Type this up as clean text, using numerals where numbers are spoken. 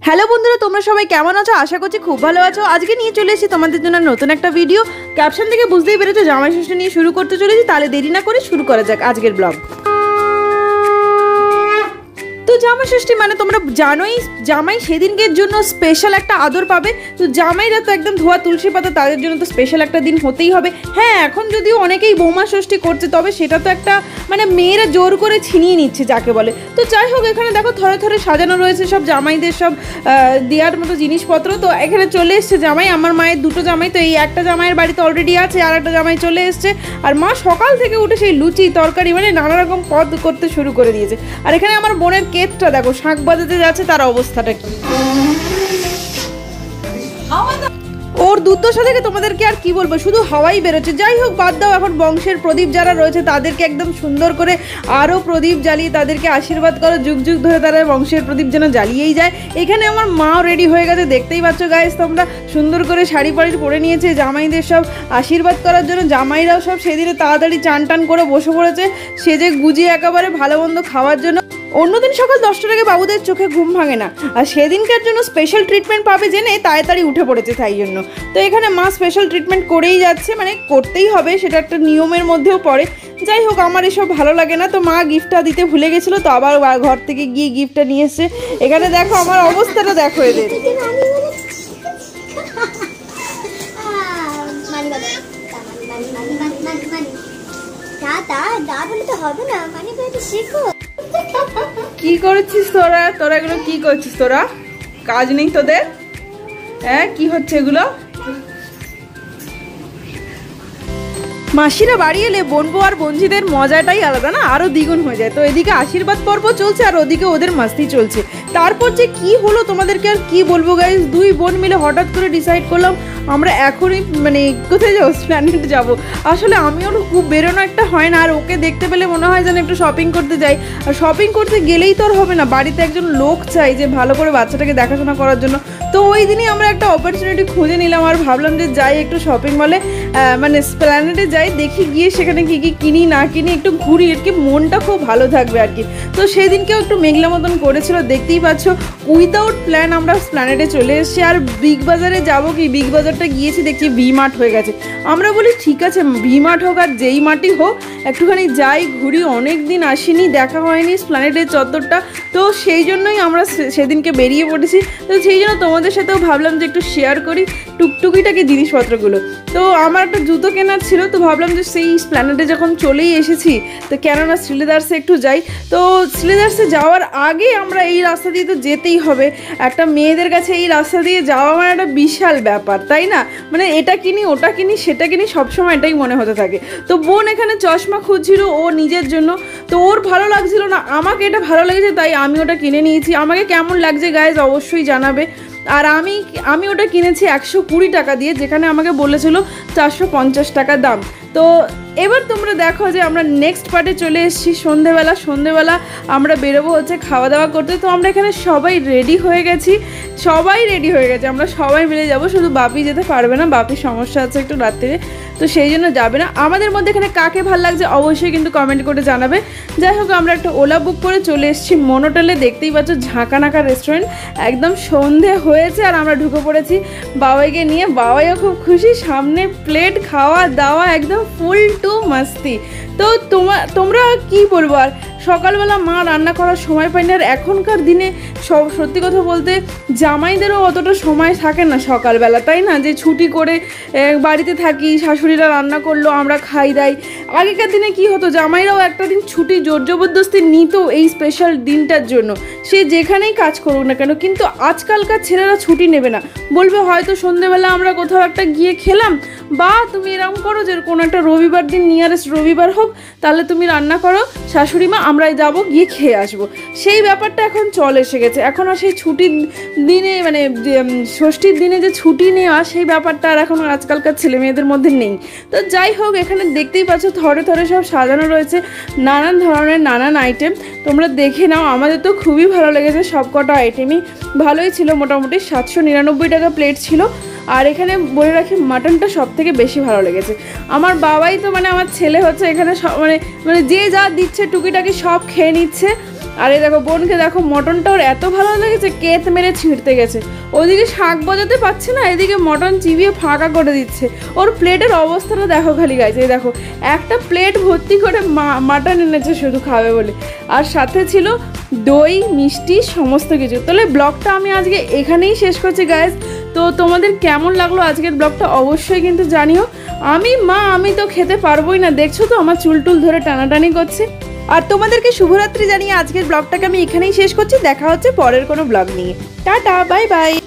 Hello বন্ধুরা, তোমরা সবাই কেমন আছো? আশা করছি খুব ভালো আছো। আজকে নিয়ে চলে এসেছি তোমাদের জন্য নতুন একটা ভিডিও। ক্যাপশন থেকে বুঝতেই পেরেছো জামাই ষষ্ঠী নিয়ে শুরু করতে চলেছি। তাহলে দেরি না করে শুরু করা যাক আজকের ব্লগ। তো জামাই ষষ্ঠী মানে তোমরা জানোই, জামাই সেদিনকের জন্য স্পেশাল একটা আদর পাবে। তো জামাইরা তো একদম ধোয়া তুলসী পাতা, তাদের জন্য তো স্পেশাল একটা দিন হতেই হবে। হ্যাঁ, এখন যদিও অনেকেই বৌমা ষষ্ঠী করছে, তবে সেটা তো একটা মানে মেয়েরা জোর করে ছিনিয়ে নিচ্ছে যাকে বলে। তো যাই হোক, এখানে দেখো থরে থরে সাজানো রয়েছে সব জামাইদের সব দেওয়ার মতো জিনিসপত্র। তো এখানে চলে এসছে জামাই, আমার মায়ের দুটো জামাই। তো এই একটা জামাইয়ের বাড়িতে অলরেডি আছে, আর একটা জামাই চলে এসছে। আর মা সকাল থেকে উঠে সেই লুচি তরকারি মানে নানা রকম পদ করতে শুরু করে দিয়েছে। আর এখানে আমার বোনের কেতটা দেখো শাঁখ বাজাতে যাচ্ছে, তার অবস্থাটা কি। ওর দুর্দশা থেকে তোমাদেরকে আর কি বলবো, শুধু হাওয়াই বেরোচ্ছে। যাই হোক, বাদ দাও। এখন বংশের প্রদীপ যারা রয়েছে তাদেরকে একদম সুন্দর করে আরও প্রদীপ জ্বালিয়ে তাদেরকে আশীর্বাদ করো। যুগ যুগ ধরে তারা বংশের প্রদীপ যেন জ্বালিয়েই যায়। এখানে আমার মাও রেডি হয়ে গেছে, দেখতেই পাচ্ছ গাইস তোমরা। সুন্দর করে শাড়ি পাড়ি পরে নিয়েছে জামাইদের সব আশীর্বাদ করার জন্য। জামাইরাও সব সেদিনে তাড়াতাড়ি চান টান করে বসে পড়েছে সেজে গুজিয়ে একেবারে ভালো মন্দ খাওয়ার জন্য। অন্যদিন সকাল 10টার আগে বাবুদের চোখে ঘুম ভাঙে না, আর সেদিনকার জন্য স্পেশাল ট্রিটমেন্ট পাবে জেনে তাড়াতাড়ি উঠে পড়েছে তাই জন্য। তো এখানে মা স্পেশাল ট্রিটমেন্ট করেই যাচ্ছে, মানে করতেই হবে, সেটা একটা নিয়মের মধ্যেও পড়ে। যাই হোক, আমার এসব ভালো লাগে না। তো মা গিফটটা দিতে ভুলে গেছিলো, তো আবার ঘর থেকে গিয়ে গিফটটা নিয়ে এসছে। এখানে দেখো আমার অবস্থাটা দেখো এদের। কি করেছিস তোরা? তোরা এগুলো কি করছিস? তোরা কাজ নেই তোদের? হ্যাঁ, কি হচ্ছে এগুলো? মাসিরা বাড়ি এলে বোনবো আর বোনঝিদের মজাটাই আলাদা না, আরও দ্বিগুণ হয়ে যায়। তো এদিকে আশীর্বাদ পর্ব চলছে আর ওদিকে ওদের মাস্তি চলছে। তারপর যে কি হলো তোমাদেরকে আর কি বলবো গাইস। দুই বোন মিলে হঠাৎ করে ডিসাইড করলাম আমরা এখনই মানে কোথায় যাবো, প্ল্যানেট যাবো। আসলে আমিও খুব বেরোনো একটা হয় না, আর ওকে দেখতে পেলে মনে হয় যেন একটু শপিং করতে যাই। আর শপিং করতে গেলেই তো আর হবে না, বাড়িতে একজন লোক চাই যে ভালো করে বাচ্চাটাকে দেখাশোনা করার জন্য। তো ওই দিনই আমরা একটা অপরচুনিটি খুঁজে নিলাম আর ভাবলাম যে যাই একটু শপিং মলে, মানে প্ল্যানেটে যাই, দেখি গিয়ে সেখানে কী কী কিনি না কিনি, একটু ঘুরি, আর কি মনটা খুব ভালো থাকবে আর কি। তো সেদিনকেও একটু মেঘলা মতন করেছিল, দেখতেই পাচ্ছ। উইদাউট প্ল্যান আমরা প্ল্যানেটে চলে এসেছি। আর বিগ বাজারে যাবো কি, বিগ বাজারটা গিয়েছি দেখছি ভি মার্ট হয়ে গেছে। আমরা বলি ঠিক আছে ভি মার্ট হোক আর যেই মার্টই হোক, একটুখানি যাই ঘুরি, অনেক দিন আসিনি, দেখা হয়নি প্ল্যানেটের চত্বরটা। তো সেই জন্যই আমরা সেদিনকে বেরিয়ে পড়েছি। তো সেই জন্য তোমাদের সাথেও ভাবলাম যে একটু শেয়ার করি টুকটুকিটাকে জিনিসপত্রগুলো। তো আমার একটা জুতো কেনার ছিল, তো ভাবলাম যে সেই প্ল্যানেটে যখন চলেই এসেছি তো কেননা শ্রীলেদার্সে একটু যাই। তো শ্রীলেদার্সে যাওয়ার আগে আমরা এই রাস্তা দিয়ে তো যেতেই হবে। একটা মেয়েদের কাছে এই রাস্তা দিয়ে যাওয়া মানে একটা বিশাল ব্যাপার, তাই না? মানে এটা কিনি ওটা কিনি সেটা কিনি, সবসময় এটাই মনে হতে থাকে। তো বোন এখানে চশমা খুঁজছিল ও নিজের জন্য, তো ওর ভালো লাগছিল না, আমাকে এটা ভালো লেগেছে তাই আমি ওটা কিনে নিয়েছি। আমাকে কেমন লাগছে গাইজ অবশ্যই জানাবে। আর আমি ওটা কিনেছি 120 টাকা দিয়ে, যেখানে আমাকে বলেছিল 450 টাকা দাম। তো এবার তোমরা দেখো যে আমরা নেক্সট পার্টে চলে এসেছি। সন্ধেবেলা আমরা বেরোবো হচ্ছে খাওয়া দাওয়া করতে। তো আমরা এখানে সবাই রেডি হয়ে গেছি, আমরা সবাই মিলে যাব। শুধু বাপি যেতে পারবে না, বাপির সমস্যা আছে একটু রাত্রে, তো সেই জন্য যাবে না। আমাদের মধ্যে এখানে কাকে ভালো লাগছে অবশ্যই কিন্তু কমেন্ট করে জানাবে। যাই হোক, আমরা একটা ওলা বুক করে চলে এসেছি মনোটেলে। দেখতেই পাচ্ছ ঝাঁকানাকা রেস্টুরেন্ট, একদম সন্ধে হয়েছে আর আমরা ঢুকে পড়েছি বাবাইকে নিয়ে। বাবাইও খুব খুশি, সামনে প্লেট, খাওয়া দাওয়া একদম ফুল টু মাস্তি। তো তোমরা কি বলবো, আর সকালবেলা মা রান্না করার সময় পাই না। আর এখনকার দিনে সত্যি কথা বলতে জামাইদেরও অতটা সময় থাকে না সকালবেলা, তাই না? যে ছুটি করে বাড়িতে থাকি, শাশুড়িরা রান্না করলো, আমরা খাই দাই। আগেকার দিনে কি হতো, জামাইরাও একটা দিন ছুটি জোর জবরদস্তি নিত এই স্পেশাল দিনটার জন্য, সে যেখানেই কাজ করুক না কেন। কিন্তু আজকালকার ছেলেরা ছুটি নেবে না, বলবে হয়তো সন্ধ্যেবেলা আমরা কোথাও একটা গিয়ে খেলাম, বা তুমি এরকম করো যে কোনো একটা রবিবার দিন, নিয়ারেস্ট রবিবার হোক, তাহলে তুমি রান্না করো শাশুড়ি মা, আমরা যাবো গিয়ে খেয়ে আসবো। সেই ব্যাপারটা এখন চলে এসে গেছে। এখন আর সেই ছুটির দিনে মানে ষষ্ঠীর দিনে যে ছুটি নেওয়া, সেই ব্যাপারটা আর এখন আজকালকার ছেলে মেয়েদের মধ্যে নেই। তো যাই হোক, এখানে দেখতেই পাচ্ছ থরে থরে সব সাজানো রয়েছে, নানান ধরনের নানান আইটেম। তোমরা দেখে নাও, আমাদের তো খুবই ভালো লেগেছে, সব কটা আইটেমই ভালোই ছিল। মোটামুটি 799 টাকা প্লেট ছিল। আর এখানে বলে রাখি মাটনটা সব থেকে বেশি ভালো লেগেছে। আমার বাবাই তো মানে আমার ছেলে হচ্ছে এখানে সব মানে যে যা দিচ্ছে টুকিটাকি সব খেয়ে নিচ্ছে। আরে দেখো বোনকে দেখো, মটনটা ওর এত ভালো লেগেছে কেত মেরে ছিঁড়তে গেছে। ওদিকে শাক বাজাতে পারছে না, এদিকে মটন চিবিয়ে ফাঁকা করে দিচ্ছে। ওর প্লেটের অবস্থাটা দেখো খালি গাইছে, এই দেখো একটা প্লেট ভর্তি করে মাটন এনেছে শুধু খাবে বলে, আর সাথে ছিল দই মিষ্টি সমস্ত কিছু। তাহলে ব্লগটা আমি আজকে এখানেই শেষ করছি গাইজ। তো তোমাদের কেমন লাগলো আজকের ব্লগটা অবশ্যই কিন্তু জানিও। আমি তো খেতে পারবোই না, দেখছো তো আমার চুল টুল ধরে টানাটানি করছে। আর তোমাদেরকে শুভরাত্রি জানিয়ে আজকের ব্লগটাকে আমি এখানেই শেষ করছি। দেখা হচ্ছে পরের কোনো ব্লগ নিয়ে। Tata, bye bye.